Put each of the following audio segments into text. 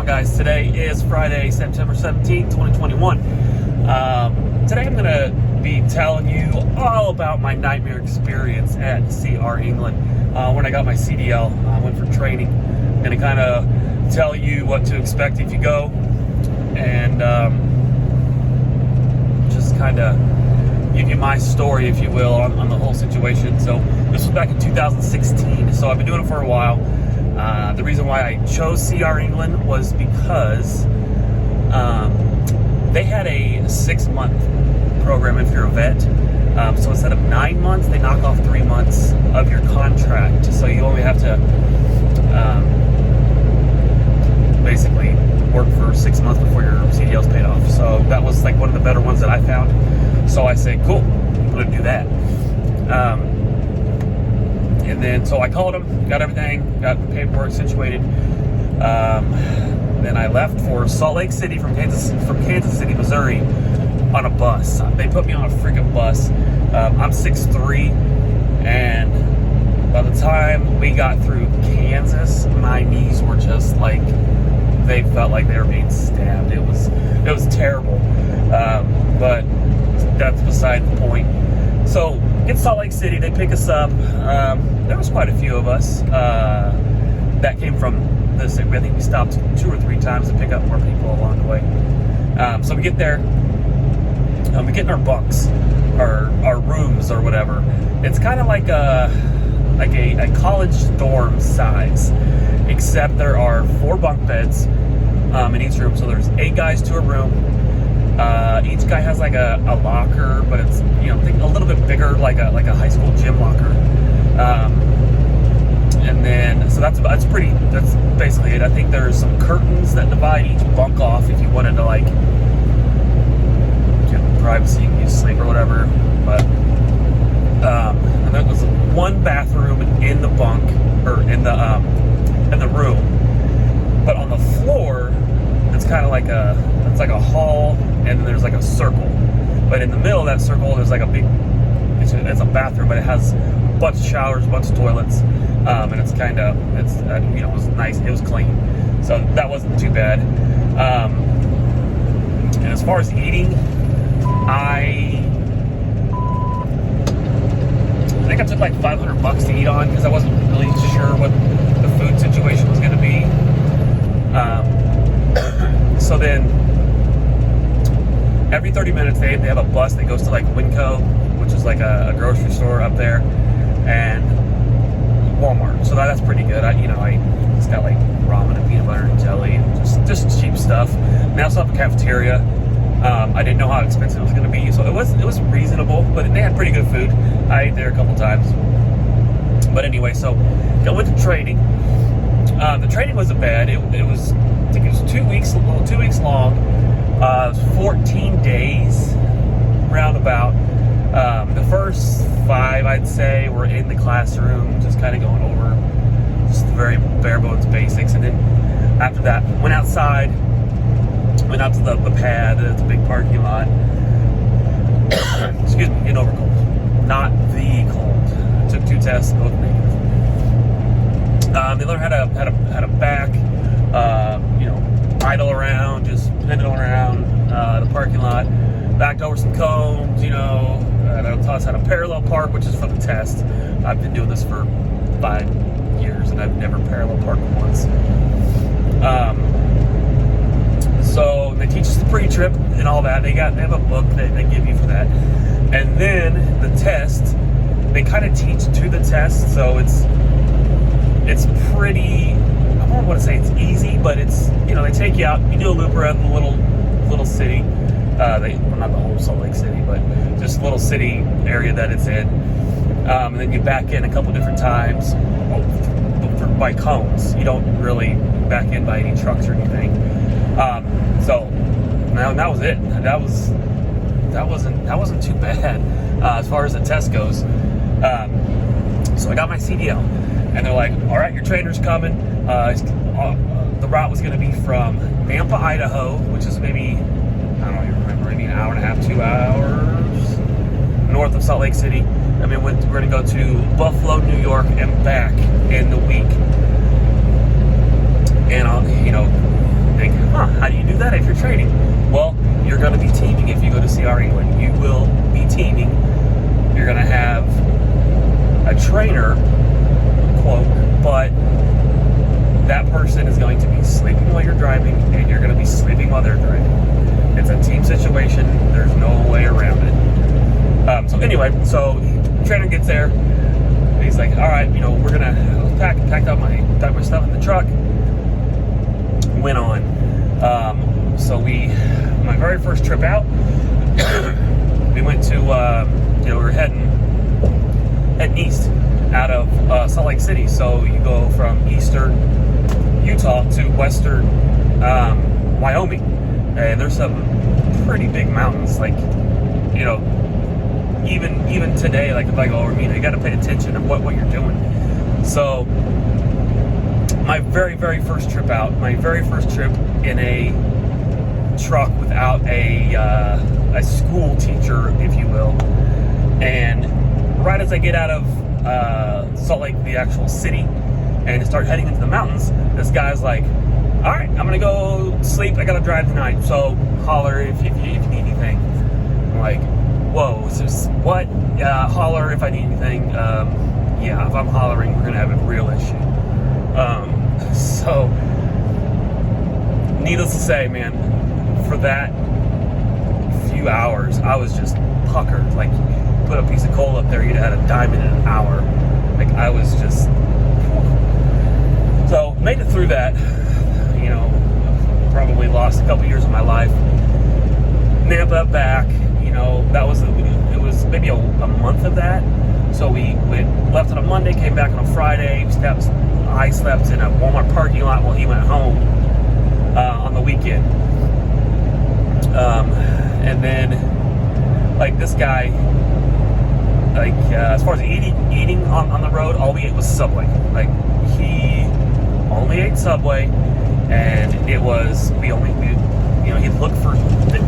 on, guys? Today is Friday, September 17th, 2021. Today I'm going to be telling you all about my nightmare experience at CR England when I got my CDL. I went for training. I'm going to kind of tell you what to expect if you go, and just kind of give you my story, if you will, on the whole situation. So this was back in 2016, so I've been doing it for a while. The reason why I chose CR England was because they had a 6-month program if you're a vet. So instead of 9 months, they knock off 3 months of your contract. So you only have to basically work for 6 months before your CDL's paid off. So that was like one of the better ones that I found. So I said, cool, I'm gonna do that. And then, so I called them, got everything, got the paperwork situated. Then I left for Salt Lake City from Kansas City, Missouri, on a bus. They put me on a freaking bus. I'm 6'3", and by the time we got through Kansas, my knees were just like, they felt like they were being stabbed. It was terrible. But that's beside the point. So in Salt Lake City, they pick us up. There was quite a few of us that came from this. I think we stopped 2 or 3 times to pick up more people along the way. So we get there. We get in our bunks, our rooms or whatever. It's kind of like a college dorm size, except there are 4 bunk beds in each room. So there's 8 guys to a room. Each guy has like a locker, but it's, think a little bit bigger, like a high school gym locker. And then, so that's basically it. I think there's some curtains that divide each bunk off if you wanted to like get privacy, you sleep or whatever. But and there was one bathroom in the bunk, or in the room, but on the floor it's kind of like a hall, and then there's like a circle. But in the middle of that circle, there's like a big, it's a bathroom, but it has a bunch of showers, a bunch of toilets, and it was nice, it was clean, so that wasn't too bad. And as far as eating, I think I took like $500 to eat on, because I wasn't really sure what the food situation was going to be. So then, every 30 minutes, they have a bus that goes to like Winco, which is like a grocery store up there, and Walmart. So that's pretty good. I just got like ramen and peanut butter and jelly, and just cheap stuff. And they also have a cafeteria. I didn't know how expensive it was going to be, so it was reasonable, but they had pretty good food. I ate there a couple times. But anyway, so I went to training. The training wasn't bad. I think it was 2 weeks long. 14 days, roundabout. The first 5, I'd say, were in the classroom, just kind of going over just the very bare bones basics. And then after that, went outside, went out to the pad. It's a big parking lot. Excuse me, getting over cold. Not the cold. I took 2 tests, both negative. They learned how to back, idle around, just pendle around the parking lot. Backed over some cones, and they'll taught us how to parallel park, which is for the test. I've been doing this for 5 years, and I've never parallel parked once. So they teach us the pre-trip and all that. They have a book that they give you for that. And then the test, they kind of teach to the test, so it's pretty, I don't want to say it's easy, but it's, they take you out, you do a loop around the little city, not the whole Salt Lake City, but just a little city area that it's in, and then you back in a couple different times by cones. You don't really back in by any trucks or anything. So now that was it. That wasn't too bad as far as the test goes. So I got my CDL, and they're like, all right, your trainer's coming. The route was going to be from Nampa, Idaho, which is maybe, I don't even remember, maybe an hour and a half, 2 hours north of Salt Lake City. And then we're going to go to Buffalo, New York, and back in the week. And training. Well, you're going to be teaming if you go to CR England. You will be teaming. You're going to have a trainer, quote, but that person is going to be sleeping while you're driving, and you're going to be sleeping while they're driving. It's a team situation. There's no way around it. So anyway, so the trainer gets there. He's like, all right, we're going to packed up my stuff in the truck. Went on. So my very first trip out, we went to, we were heading east out of Salt Lake City. So you go from eastern Utah to western Wyoming, and there's some pretty big mountains. Like, even today, like if I go over, you got to pay attention to what you're doing. So my very first trip out, my very first trip in a truck without a school teacher, if you will, and right as I get out of Salt Lake, the actual city, and start heading into the mountains, this guy's like, all right, I'm gonna go sleep, I gotta drive tonight, so holler if you need anything. I'm like, whoa, what? Holler if I need anything. Yeah, if I'm hollering, we're gonna have a real issue. So needless to say, man, for that few hours, I was just puckered. Like, put a piece of coal up there, you'd have had a diamond in an hour. Like, I was just, so made it through that. Probably lost a couple years of my life. Nampa back, it was maybe a month of that. So we left on a Monday, came back on a Friday. I slept in a Walmart parking lot while he went home on the weekend. And then, like, this guy, like, as far as eating on the road, all we ate was Subway. Like, he only ate Subway, and it was, he'd look for the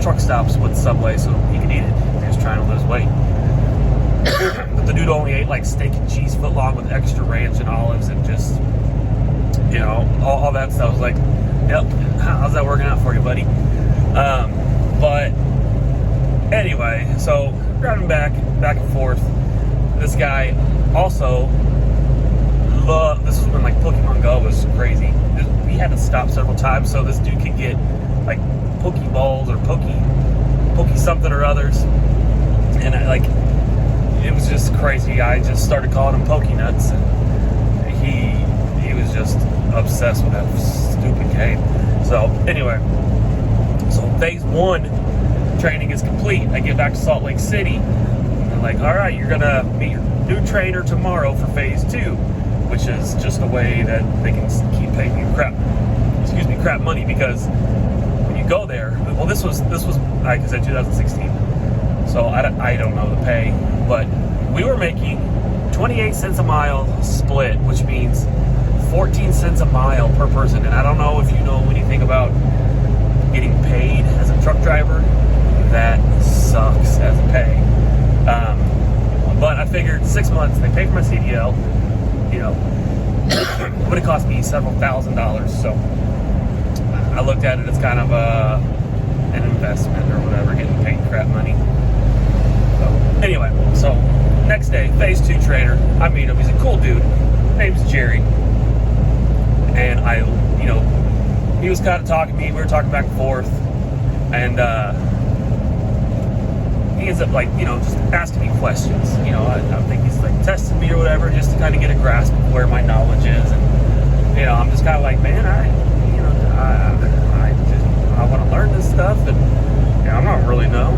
truck stops with Subway so he could eat it. He was trying to lose weight. But the dude only ate like steak and cheese footlong with extra ranch and olives and just, all that stuff. I was like, yep, how's that working out for you, buddy? But anyway, so driving back and forth, this guy also this was when like Pokemon Go was crazy. We had to stop several times so this dude could get like Pokeballs or Poke something or others, and it was just crazy. I just started calling him Pokenuts, and he was just obsessed with that stupid game. So anyway, so phase 1 training is complete. I get back to Salt Lake City, and they're like, all right, you're gonna meet your new trainer tomorrow for phase 2, which is just a way that they can keep paying you crap money, because when you go there, well, this was like I said, 2016, so I don't know the pay, but we were making 28 cents a mile split, which means 14 cents a mile per person. And I don't know if you know anything about getting paid as a truck driver. That sucks as a pay. But I figured 6 months, they pay for my CDL, it would have cost me several $1,000s. So I looked at it as kind of an investment or whatever, getting paid crap money. So anyway, so next day, phase 2 trainer, I meet him. He's a cool dude. His name's Jerry. And he was kind of talking to me. We were talking back and forth. And he ends up just asking me questions. I think he's like testing me or whatever, just to kind of get a grasp of where my knowledge is. And I'm just kind of like, man, I want to learn this stuff, and I don't really know.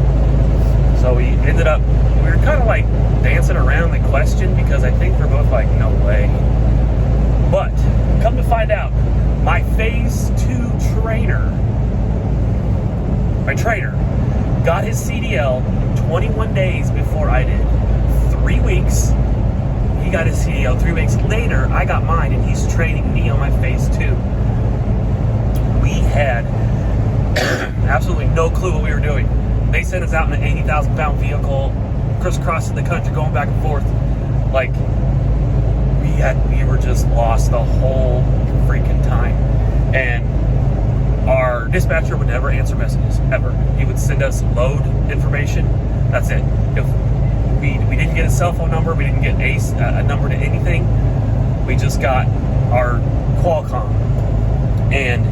So we were kind of like dancing around the question, because I think we're both like, no way. But come to find out, my phase 2 trainer, got his CDL 21 days before I did. 3 weeks. He got his CDL 3 weeks later. I got mine, and he's training me on my phase 2. We had absolutely no clue what we were doing. They sent us out in an 80,000 pound vehicle, crisscrossing the country, going back and forth. Like, we were just lost the whole freaking time. And our dispatcher would never answer messages, ever. He would send us load information. That's it. If we didn't get a cell phone number, we didn't get a number to anything, we just got our Qualcomm. And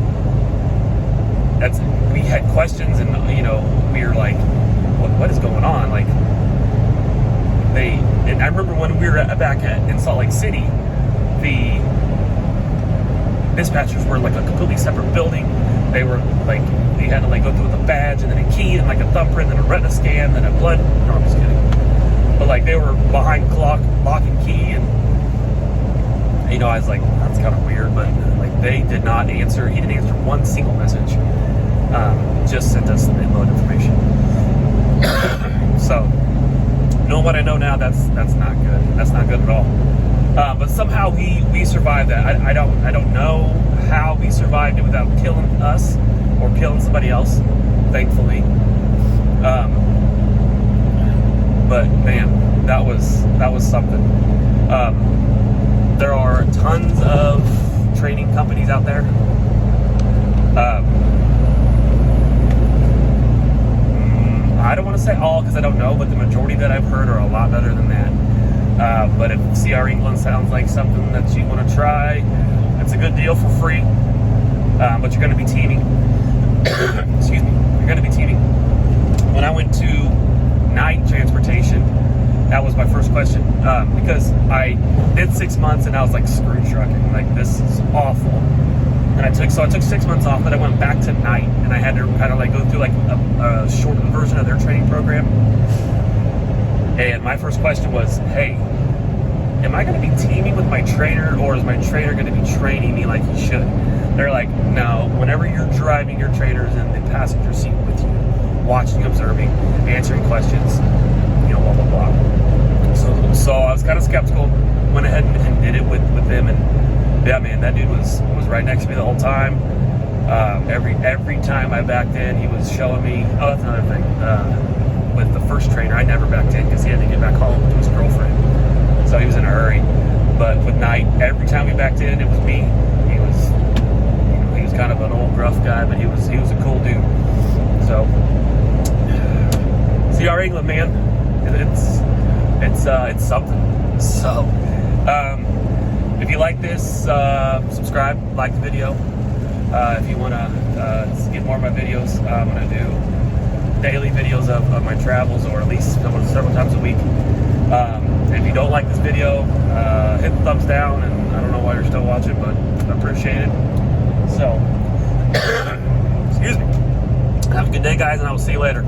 that's, we had questions, and we were like, what is going on? Like, and I remember when we were back in Salt Lake City, the dispatchers were like a completely separate building. They were like, you had to like go through with a badge and then a key and like a thumbprint and a retina scan and a blood. No, I'm just kidding. But like they were behind lock and key, and I was like, that's kind of weird. But like they did not answer. He didn't answer one single message. Just sent us the load information. So, knowing what I know now, that's not good. That's not good at all. But somehow we survived that. I don't know how we survived it without killing us or killing somebody else, thankfully. But man, that was something. There are tons of training companies out there. I don't want to say all because I don't know, but the majority that I've heard are a lot better than that. But if CR England sounds like something that you want to try, it's a good deal for free. But you're going to be teaming. Excuse me. You're going to be teaming. When I went to night transportation, that was my first question. Because I did 6 months and I was like, screw trucking. Like, this is awful. And I took 6 months off, but I went back to night, and I had to kind of like go through like a shortened version of their training program. And my first question was, hey, am I going to be teaming with my trainer, or is my trainer going to be training me like he should? They're like, no, whenever you're driving, your trainer's in the passenger seat with you, watching, observing, answering questions, blah, blah, blah. So I was kind of skeptical, went ahead and did it with them, and yeah, man, that dude was right next to me the whole time. Every time I backed in, he was showing me. Oh, that's another thing. With the first trainer, I never backed in because he had to get back home to his girlfriend, so he was in a hurry. But with Knight, every time we backed in, it was me. He was kind of an old gruff guy, but he was a cool dude. So, CR England, man, it's something. So. If you like this, subscribe, like the video. If you want to get more of my videos, I'm going to do daily videos of my travels, or at least several times a week. If you don't like this video, hit the thumbs down, and I don't know why you're still watching, but I appreciate it. So, excuse me. Have a good day, guys, and I will see you later.